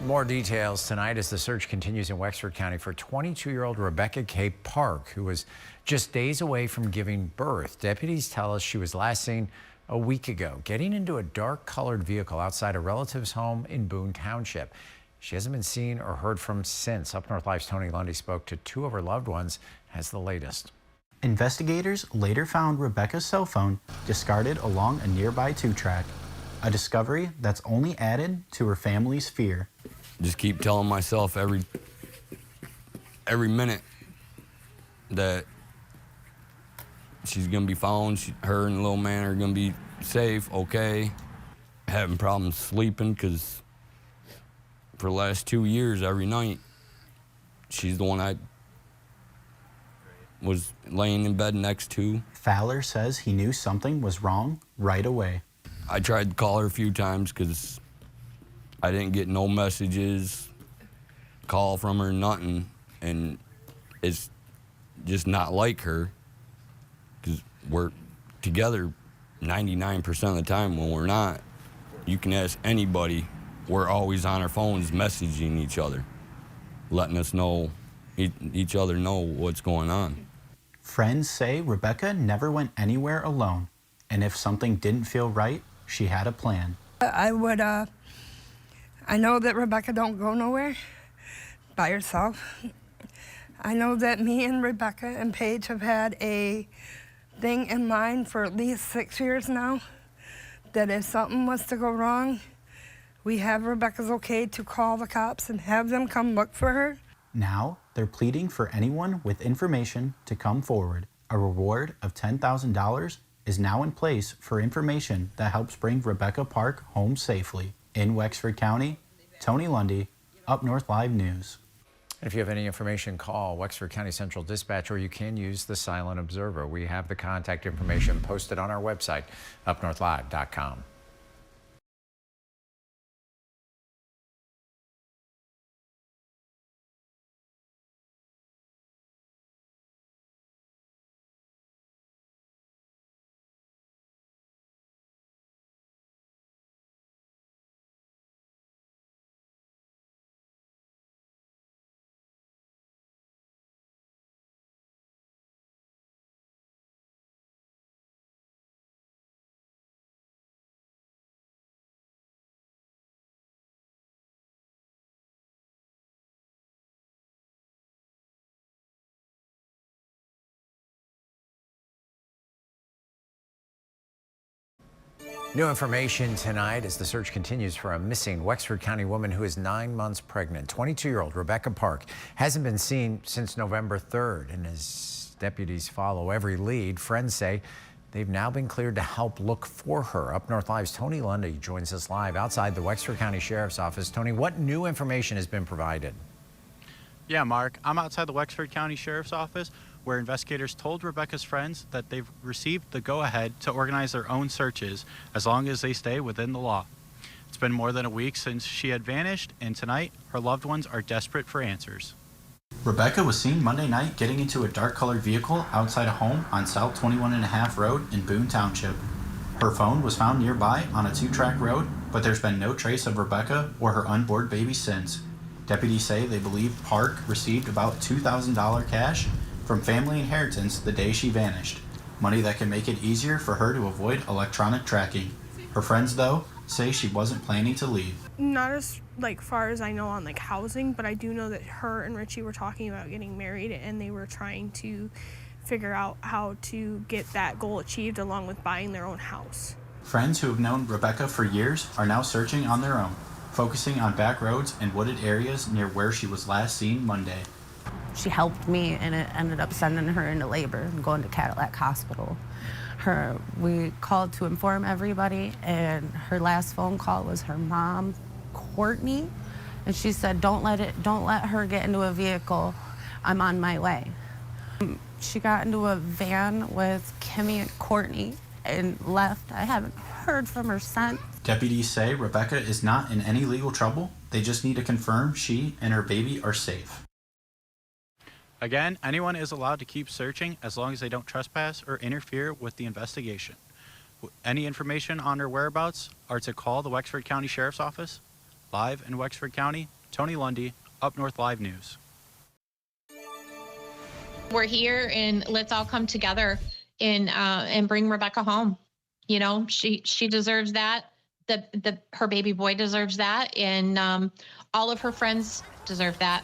More details tonight as the search continues in Wexford County for 22-year-old Rebecca K. Park, who was just days away from giving birth. Deputies tell us she was last seen a week ago, getting into a dark-colored vehicle outside a relative's home in Boone Township. She hasn't been seen or heard from since. UpNorthLive's Tony Lundy spoke to two of her loved ones as the latest. Investigators later found Rebecca's cell phone discarded along a nearby two-track, a discovery that's only added to her family's fear. Just keep telling myself every minute that she's gonna be found. Her and the little man are gonna be safe, okay. Having problems sleeping because for the last 2 years, every night, she's the one I was laying in bed next to. Fowler says he knew something was wrong right away. I tried to call her a few times because I didn't get no messages, call from her, nothing. And it's just not like her because we're together 99% of the time. When we're not, you can ask anybody, we're always on our phones messaging each other, letting us know, each other know what's going on. Friends say Rebecca never went anywhere alone, and if something didn't feel right, she had a plan. I know that Rebecca don't go nowhere by herself. I know that me and Rebecca and Paige have had a thing in mind for at least 6 years now, that if something was to go wrong, we have Rebecca's okay to call the cops and have them come look for her. Now, they're pleading for anyone with information to come forward. A reward of $10,000 is now in place for information that helps bring Rebecca Park home safely. In Wexford County, Tony Lundy, UpNorthLive News. If you have any information, call Wexford County Central Dispatch, or you can use the Silent Observer. We have the contact information posted on our website, UpNorthLive.com. New information tonight as the search continues for a missing Wexford County woman who is 9 months pregnant. 22-year-old Rebecca Park hasn't been seen since November 3rd. And as deputies follow every lead, friends say they've now been cleared to help look for her. UpNorthLive's Tony Lundy joins us live outside the Wexford County Sheriff's Office. Tony, what new information has been provided? Yeah, Mark, I'm outside the Wexford County Sheriff's Office, where investigators told Rebecca's friends that they've received the go-ahead to organize their own searches as long as they stay within the law. It's been more than a week since she had vanished, and tonight her loved ones are desperate for answers. Rebecca was seen Monday night getting into a dark-colored vehicle outside a home on South 21½ Road in Boone Township. Her phone was found nearby on a two-track road, but there's been no trace of Rebecca or her unborn baby since. Deputies say they believe Park received about $2,000 cash from family inheritance the day she vanished, money that can make it easier for her to avoid electronic tracking. Her friends, though, say she wasn't planning to leave. Not as far as I know on housing, but I do know that her and Richie were talking about getting married, and they were trying to figure out how to get that goal achieved along with buying their own house. Friends who have known Rebecca for years are now searching on their own, focusing on back roads and wooded areas near where she was last seen Monday. She helped me, and it ended up sending her into labor and going to Cadillac Hospital. We called to inform everybody, and her last phone call was her mom, Cortney, and she said, don't let her get into a vehicle. I'm on my way. She got into a van with Kimmy and Courtney and left. I haven't heard from her since. Deputies say Rebecca is not in any legal trouble. They just need to confirm she and her baby are safe. Again, anyone is allowed to keep searching as long as they don't trespass or interfere with the investigation. Any information on her whereabouts are to call the Wexford County Sheriff's Office Live in Wexford County, Tony Lundy, UpNorthLive News. We're here, and let's all come together and bring Rebecca home. You know, she deserves that. Her baby boy deserves that, and all of her friends deserve that.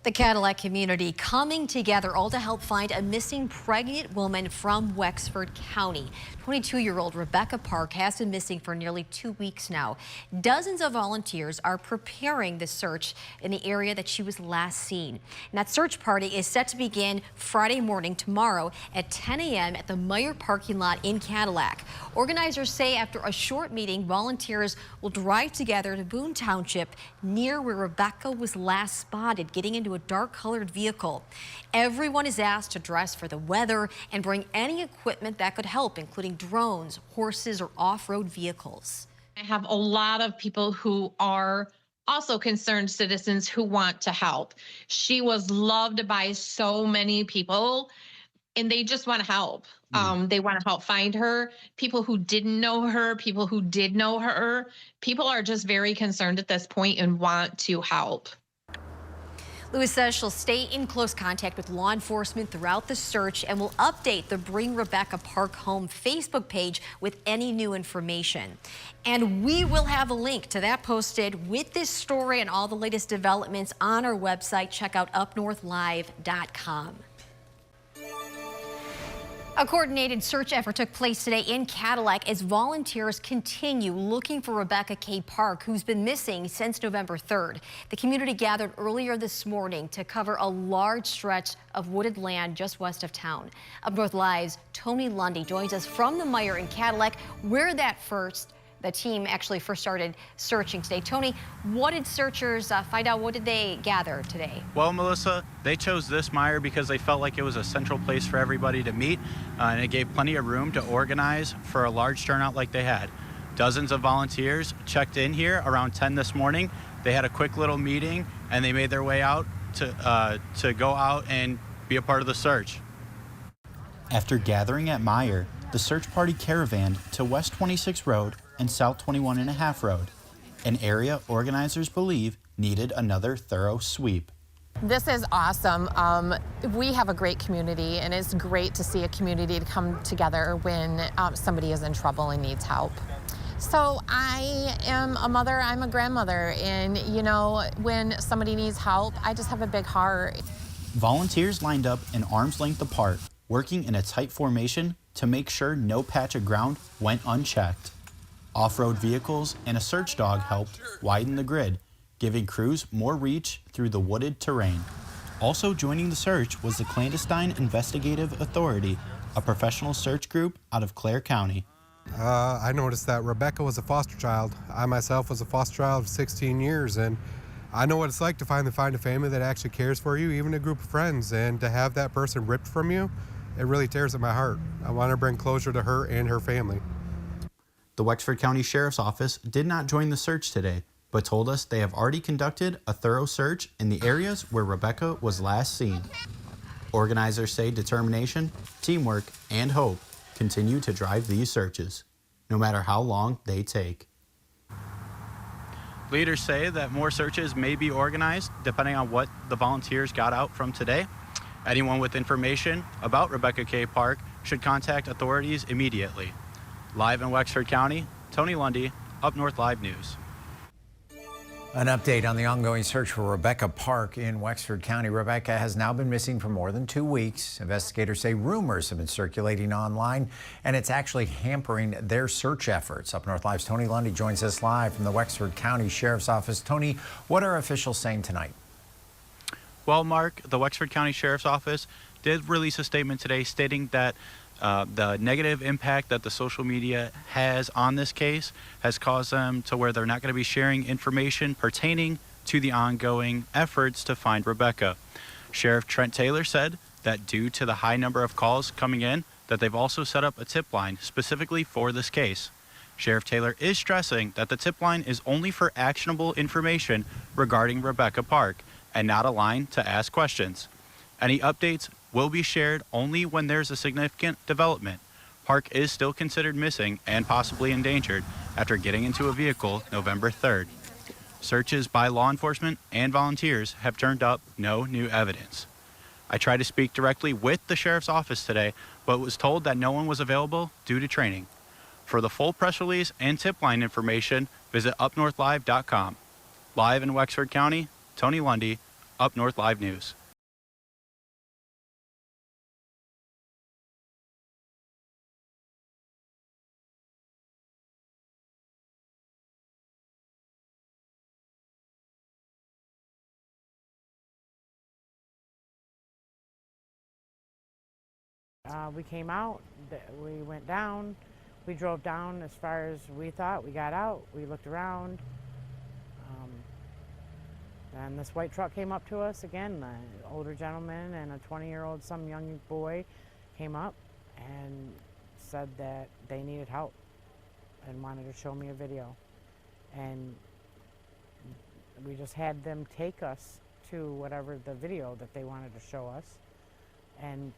The Cadillac community coming together all to help find a missing pregnant woman from Wexford County. 22-year-old Rebecca Park has been missing for nearly 2 weeks now. Dozens of volunteers are preparing the search in the area that she was last seen. And that search party is set to begin Friday morning tomorrow at 10 a.m. at the Meyer parking lot in Cadillac. Organizers say after a short meeting, volunteers will drive together to Boone Township near where Rebecca was last spotted, getting into a dark-colored vehicle. Everyone is asked to dress for the weather and bring any equipment that could help, including drones, horses, or off-road vehicles. I have a lot of people who are also concerned citizens who want to help. She was loved by so many people, and they just want to help. They want to help find her. People who didn't know her, people who did know her, people are just very concerned at this point and want to help. Lewis says she'll stay in close contact with law enforcement throughout the search and will update the Bring Rebecca Park Home Facebook page with any new information. And we will have a link to that posted with this story and all the latest developments on our website. Check out UpNorthLive.com. A coordinated search effort took place today in Cadillac as volunteers continue looking for Rebecca K. Park, who's been missing since November 3rd. The community gathered earlier this morning to cover a large stretch of wooded land just west of town. UpNorthLive's Tony Lundy joins us from the Meyer in Cadillac, where the team actually first started searching today. Tony, what did searchers find out? What did they gather today? Well, Melissa, they chose this Meyer because they felt like it was a central place for everybody to meet, and it gave plenty of room to organize for a large turnout like they had. Dozens of volunteers checked in here around 10 this morning. They had a quick little meeting, and they made their way out to go out and be a part of the search. After gathering at Meyer, the search party caravanned to West 26 Road and South 21.5 Road, an area organizers believe needed another thorough sweep. This is awesome. We have a great community, and it's great to see a community to come together when somebody is in trouble and needs help. So I am a mother, I'm a grandmother, and you know, when somebody needs help, I just have a big heart. Volunteers lined up an arm's length apart, working in a tight formation to make sure no patch of ground went unchecked. Off-road vehicles and a search dog helped widen the grid, giving crews more reach through the wooded terrain. Also joining the search was the Clandestine Investigative Authority, a professional search group out of Clare County. I noticed that Rebecca was a foster child. I myself was a foster child for 16 years, and I know what it's like to find a family that actually cares for you, even a group of friends, and to have that person ripped from you, it really tears at my heart. I want to bring closure to her and her family. The Wexford County Sheriff's Office did not join the search today, but told us they have already conducted a thorough search in the areas where Rebecca was last seen. Organizers say determination, teamwork, and hope continue to drive these searches, no matter how long they take. Leaders say that more searches may be organized depending on what the volunteers got out from today. Anyone with information about Rebecca K. Park should contact authorities immediately. Live in Wexford County, Tony Lundy, UpNorthLive News. An update on the ongoing search for Rebecca Park in Wexford County. Rebecca has now been missing for more than 2 weeks. Investigators say rumors have been circulating online, and it's actually hampering their search efforts. UpNorthLive's Tony Lundy joins us live from the Wexford County Sheriff's Office. Tony, what are officials saying tonight? Well, Mark, the Wexford County Sheriff's Office did release a statement today stating that the negative impact that the social media has on this case has caused them to where they're not going to be sharing information pertaining to the ongoing efforts to find Rebecca. Sheriff Trent Taylor said that due to the high number of calls coming in, that they've also set up a tip line specifically for this case. Sheriff Taylor is stressing that the tip line is only for actionable information regarding Rebecca Park and not a line to ask questions. Any updates will be shared only when there's a significant development. Park is still considered missing and possibly endangered after getting into a vehicle November 3rd. Searches by law enforcement and volunteers have turned up no new evidence. I tried to speak directly with the sheriff's office today, but was told that no one was available due to training. For the full press release and tip line information, visit UpNorthLive.com. Live in Wexford County, Tony Lundy, Up North Live News. We came out, we went down, we drove down as far as we thought, we got out, we looked around. And this white truck came up to us again, an older gentleman and a 20-year-old, some young boy came up and said that they needed help and wanted to show me a video. And we just had them take us to whatever the video that they wanted to show us. And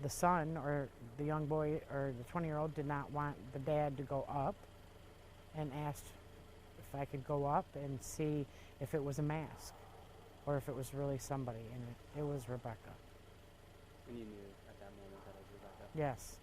the son, or the young boy, or the 20-year-old, did not want the dad to go up, and asked if I could go up and see if it was a mask or if it was really somebody, and it was Rebecca. And you knew at that moment that it was Rebecca? Yes.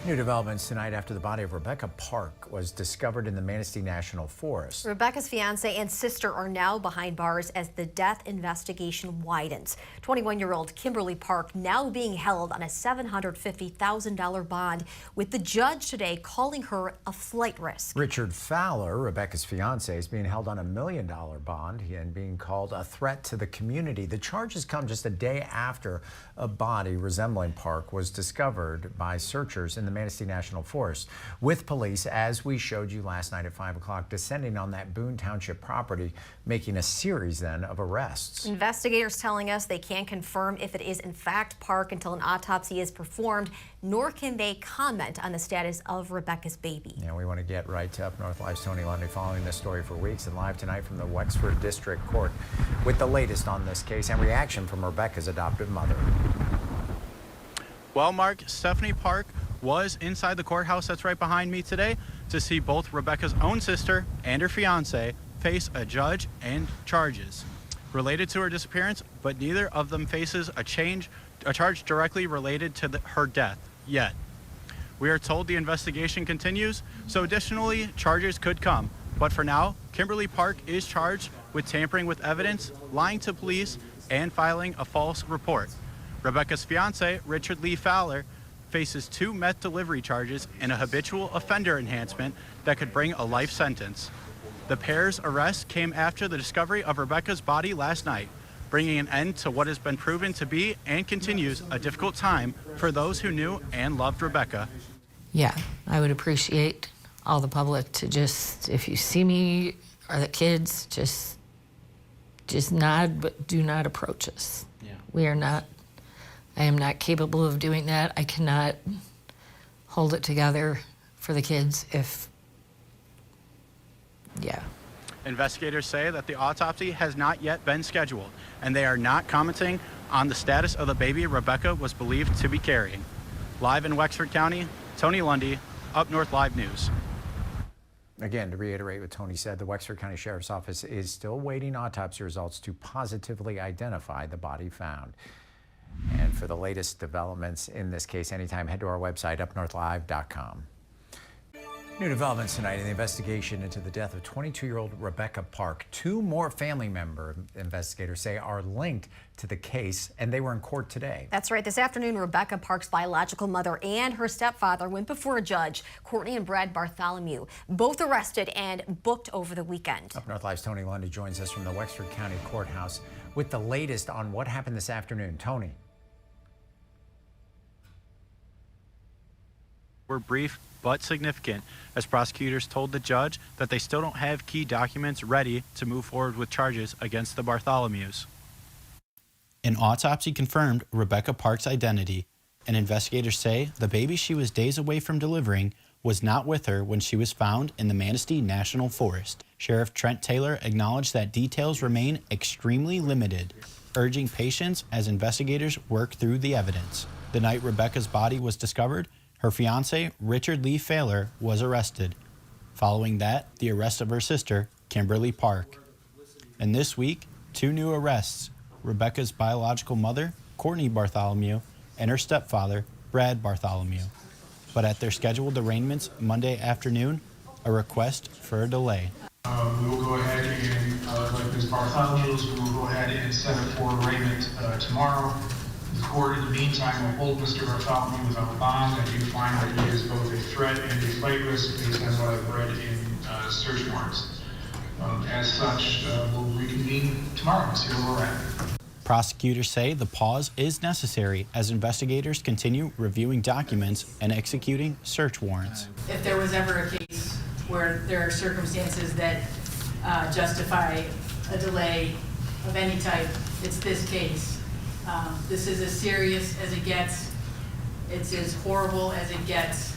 New developments tonight after the body of Rebecca Park was discovered in the Manistee National Forest. Rebecca's fiance and sister are now behind bars as the death investigation widens. 21-year-old Kimberly Park now being held on a $750,000 bond, with the judge today calling her a flight risk. Richard Fowler, Rebecca's fiance, is being held on a $1 million bond and being called a threat to the community. The charges come just a day after a body resembling Park was discovered by searchers in the Manistee National Forest, with police, as we showed you last night at 5 o'clock, descending on that Boone Township property, making a series then of arrests. Investigators telling us they can't confirm if it is in fact Park until an autopsy is performed, nor can they comment on the status of Rebecca's baby. Yeah, we want to get right to Up North Live's Tony Lundy, following this story for weeks, and live tonight from the Wexford District Court with the latest on this case and reaction from Rebecca's adoptive mother. Well, Mark, Stephanie Park was inside the courthouse that's right behind me today to see both Rebecca's own sister and her fiance face a judge and charges related to her disappearance, but neither of them faces a charge directly related to her death yet. We are told the investigation continues, so additionally charges could come. But for now, Kimberly Park is charged with tampering with evidence, lying to police, and filing a false report. Rebecca's fiance, Richard Lee Fowler, faces 2 meth delivery charges and a habitual offender enhancement that could bring a life sentence. The pair's arrest came after the discovery of Rebecca's body last night, bringing an end to what has been proven to be and continues a difficult time for those who knew and loved Rebecca. Yeah, I would appreciate all the public to just, if you see me or the kids, just nod, but do not approach us. Yeah. I am not capable of doing that. I cannot hold it together for the kids yeah. Investigators say that the autopsy has not yet been scheduled, and they are not commenting on the status of the baby Rebecca was believed to be carrying. Live in Wexford County, Tony Lundy, Up North Live News. Again, to reiterate what Tony said, the Wexford County Sheriff's Office is still waiting autopsy results to positively identify the body found. And for the latest developments in this case, anytime, head to our website, UpNorthLive.com. New developments tonight in the investigation into the death of 22-year-old Rebecca Park. 2 more family member investigators say are linked to the case, and they were in court today. That's right. This afternoon, Rebecca Park's biological mother and her stepfather went before a judge, Cortney and Brad Bartholomew, both arrested and booked over the weekend. Up North Live's Tony Lundy joins us from the Wexford County Courthouse with the latest on what happened this afternoon. Tony. Were brief but significant, as prosecutors told the judge that they still don't have key documents ready to move forward with charges against the Bartholomews. An autopsy confirmed Rebecca Park's identity, and investigators say the baby she was days away from delivering was not with her when she was found in the Manistee National Forest. Sheriff Trent Taylor acknowledged that details remain extremely limited, urging patience as investigators work through the evidence. The night Rebecca's body was discovered, her fiancé, Richard Lee Fowler, was arrested. Following that, the arrest of her sister, Kimberly Park. And this week, 2 new arrests: Rebecca's biological mother, Cortney Bartholomew, and her stepfather, Brad Bartholomew. But at their scheduled arraignments Monday afternoon, a request for a delay. We will go ahead and, like Ms. Bartholomew's, we will go ahead and set it for arraignment tomorrow. The court, in the meantime, will hold Mr. Bartholomew without bond. I do find that he is both a threat and a flight risk based on what I've read in search warrants. As such, we'll reconvene tomorrow and see where we're at. Prosecutors say the pause is necessary as investigators continue reviewing documents and executing search warrants. If there was ever a case where there are circumstances that justify a delay of any type, it's this case. This is as serious as it gets. It's as horrible as it gets.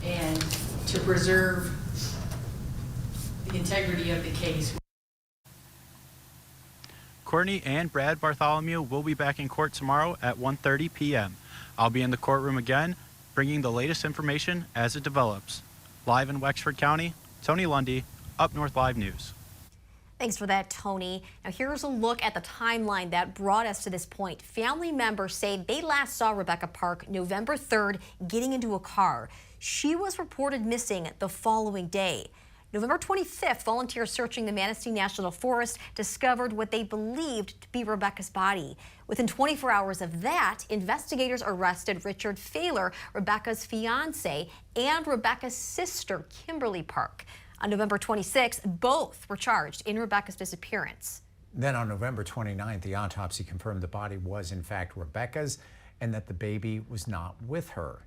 And to preserve the integrity of the case. Cortney and Brad Bartholomew will be back in court tomorrow at 1:30 p.m. I'll be in the courtroom again, bringing the latest information as it develops. Live in Wexford County, Tony Lundy, UpNorthLive News. Thanks for that, Tony. Now here's a look at the timeline that brought us to this point. Family members say they last saw Rebecca Park November 3rd getting into a car. She was reported missing the following day. November 25th, volunteers searching the Manistee National Forest discovered what they believed to be Rebecca's body. Within 24 hours of that, investigators arrested Richard Fahler, Rebecca's fiance, and Rebecca's sister, Kimberly Park. On November 26th, both were charged in Rebecca's disappearance. Then on November 29th, the autopsy confirmed the body was in fact Rebecca's and that the baby was not with her.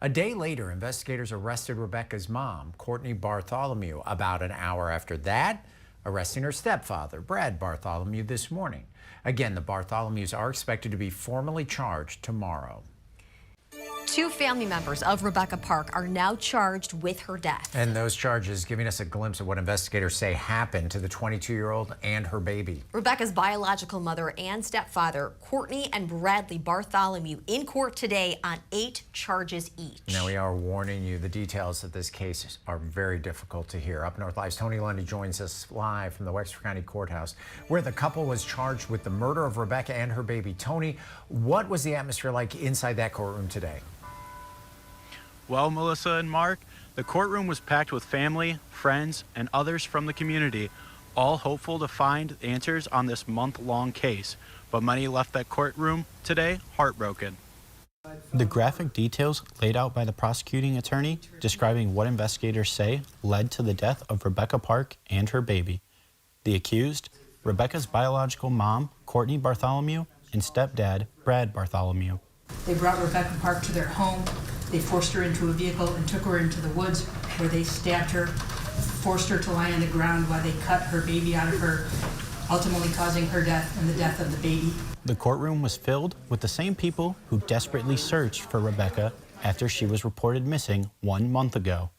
A day later, investigators arrested Rebecca's mom, Cortney Bartholomew, about an hour after that, arresting her stepfather, Brad Bartholomew, this morning. Again, the Bartholomews are expected to be formally charged tomorrow. 2 family members of Rebecca Park are now charged with her death. And those charges giving us a glimpse of what investigators say happened to the 22-year-old and her baby. Rebecca's biological mother and stepfather, Cortney and Bradley Bartholomew, in court today on 8 charges each. Now, we are warning you, the details of this case are very difficult to hear. UpNorthLive's Tony Lundy joins us live from the Wexford County Courthouse, where the couple was charged with the murder of Rebecca and her baby. Tony, what was the atmosphere like inside that courtroom today? Well, Melissa and Mark, the courtroom was packed with family, friends, and others from the community, all hopeful to find answers on this month-long case. But many left that courtroom today heartbroken. The graphic details laid out by the prosecuting attorney describing what investigators say led to the death of Rebecca Park and her baby. The accused, Rebecca's biological mom, Cortney Bartholomew, and stepdad, Brad Bartholomew. They brought Rebecca Park to their home. They forced her into a vehicle and took her into the woods where they stabbed her, forced her to lie on the ground while they cut her baby out of her, ultimately causing her death and the death of the baby. The courtroom was filled with the same people who desperately searched for Rebecca after she was reported missing 1 month ago.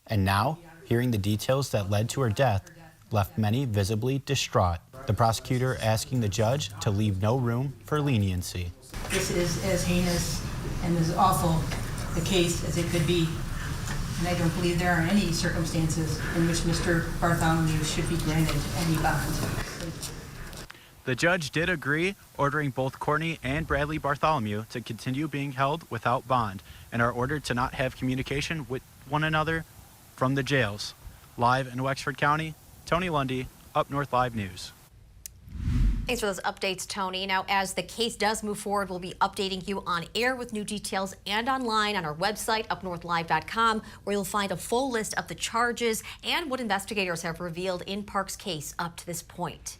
And now, hearing the details that led to her death left many visibly distraught. The prosecutor asking the judge to leave no room for leniency. This is as heinous and as awful the case as it could be. And I don't believe there are any circumstances in which Mr. Bartholomew should be granted any bond. The judge did agree, ordering both Cortney and Bradley Bartholomew to continue being held without bond and are ordered to not have communication with one another from the jails. Live in Wexford County, Tony Lundy, UpNorthLive News. Thanks for those updates, Tony. Now, as the case does move forward, we'll be updating you on air with new details and online on our website, UpNorthLive.com, where you'll find a full list of the charges and what investigators have revealed in Park's case up to this point.